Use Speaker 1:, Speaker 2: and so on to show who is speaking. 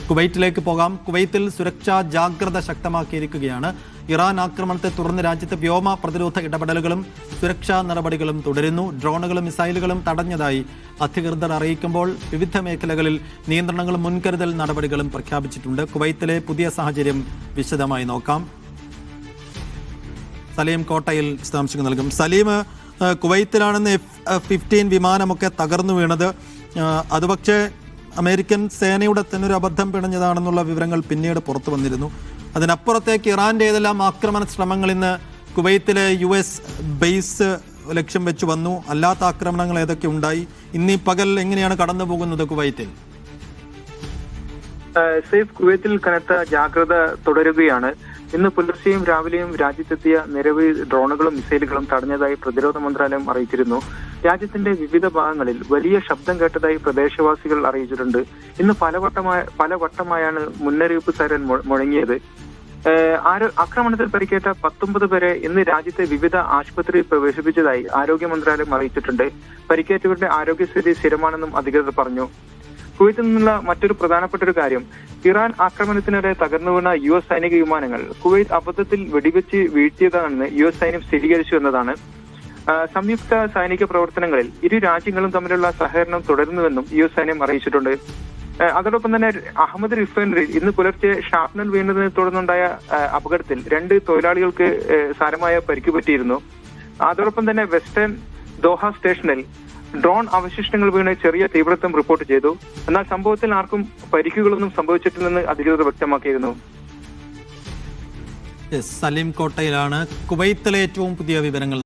Speaker 1: കുവൈറ്റിലേക്ക് പോകാം. കുവൈത്തിൽ സുരക്ഷാ ജാഗ്രത ശക്തമാക്കിയിരിക്കുകയാണ്. ഇറാൻ ആക്രമണത്തെ തുടർന്ന് രാജ്യത്ത് വ്യോമ പ്രതിരോധ ഇടപെടലുകളും സുരക്ഷാ നടപടികളും തുടരുന്നു. ഡ്രോണുകളും മിസൈലുകളും തടഞ്ഞതായി അധികൃതർ അറിയിക്കുമ്പോൾ വിവിധ മേഖലകളിൽ നിയന്ത്രണങ്ങളും മുൻകരുതൽ നടപടികളും പ്രഖ്യാപിച്ചിട്ടുണ്ട്. കുവൈത്തിലെ പുതിയ സാഹചര്യം വിശദമായി നോക്കാം. സലീം കോട്ടയിൽ വിശദാംശങ്ങൾ നൽകും. സലീം, കുവൈത്തിലാണെന്ന് F-15 വിമാനമൊക്കെ തകർന്നു വീണത്. അത് പക്ഷേ അമേരിക്കൻ സേനയുടെ തന്നെ ഒരു അബദ്ധം പിണഞ്ഞതാണെന്നുള്ള വിവരങ്ങൾ പിന്നീട് പുറത്തു വന്നിരുന്നു. അതിനപ്പുറത്തേക്ക് ഇറാന്റെ ഏതെല്ലാം ആക്രമണ ശ്രമങ്ങൾ ഇന്ന് കുവൈത്തിലെ US ബേസ് ലക്ഷ്യം വെച്ച് വന്നു? അല്ലാത്ത ആക്രമണങ്ങൾ ഏതൊക്കെ ഉണ്ടായി? ഇന്നീ പകൽ എങ്ങനെയാണ് കടന്നു പോകുന്നത് കുവൈത്തിൽ?
Speaker 2: കുവൈത്തിൽ കനത്ത ജാഗ്രത തുടരുകയാണ്. ഇന്ന് പുലർച്ചെയും രാവിലെയും രാജ്യത്തെത്തിയ നിരവധി ഡ്രോണുകളും മിസൈലുകളും തടഞ്ഞതായി പ്രതിരോധ മന്ത്രാലയം അറിയിച്ചിരുന്നു. രാജ്യത്തിന്റെ വിവിധ ഭാഗങ്ങളിൽ വലിയ ശബ്ദം കേട്ടതായി പ്രദേശവാസികൾ അറിയിച്ചിട്ടുണ്ട്. ഇന്ന് പലവട്ടമായാണ് മുന്നറിയിപ്പ് സൈറൻ മുഴങ്ങിയത്. ആക്രമണത്തിൽ പരിക്കേറ്റ 19 പേരെ ഇന്ന് രാജ്യത്തെ വിവിധ ആശുപത്രിയിൽ പ്രവേശിപ്പിച്ചതായി ആരോഗ്യ മന്ത്രാലയം അറിയിച്ചിട്ടുണ്ട്. പരിക്കേറ്റവരുടെ ആരോഗ്യസ്ഥിതി സ്ഥിരമാണെന്നും അധികൃതർ പറഞ്ഞു. കുവൈത്തിൽ നിന്നുള്ള മറ്റൊരു പ്രധാനപ്പെട്ട ഒരു കാര്യം, ഇറാൻ ആക്രമണത്തിനിടെ തകർന്നു വീണ US സൈനിക വിമാനങ്ങൾ കുവൈത്ത് അബദ്ധത്തിൽ വെടിവെച്ച് വീഴ്ത്തിയതാണെന്ന് US സൈന്യം സ്ഥിരീകരിച്ചു എന്നതാണ്. സംയുക്ത സൈനിക പ്രവർത്തനങ്ങളിൽ ഇരു രാജ്യങ്ങളും തമ്മിലുള്ള സഹകരണം തുടരുന്നുവെന്നും US സൈന്യം അറിയിച്ചിട്ടുണ്ട്. അതോടൊപ്പം തന്നെ അഹമ്മദ് റിഫൈനറിയിൽ ഇന്ന് പുലർച്ചെ ഷാർപ്നൽ വീണതിനെ തുടർന്നുണ്ടായ അപകടത്തിൽ 2 തൊഴിലാളികൾക്ക് സാരമായ പരിക്ക് പറ്റിയിരുന്നു. അതോടൊപ്പം തന്നെ വെസ്റ്റേൺ ദോഹ സ്റ്റേഷനിൽ ഡ്രോൺ അവശിഷ്ടങ്ങൾ വീണ് ചെറിയ തീവ്രത്വം റിപ്പോർട്ട് ചെയ്തു. എന്നാൽ സംഭവത്തിൽ ആർക്കും പരിക്കുകളൊന്നും സംഭവിച്ചിട്ടില്ലെന്ന് അധികൃതർ വ്യക്തമാക്കിയിരുന്നു.
Speaker 1: സലീം കോട്ടയിലാണ് കുവൈത്തിലെ ഏറ്റവും പുതിയ വിവരങ്ങൾ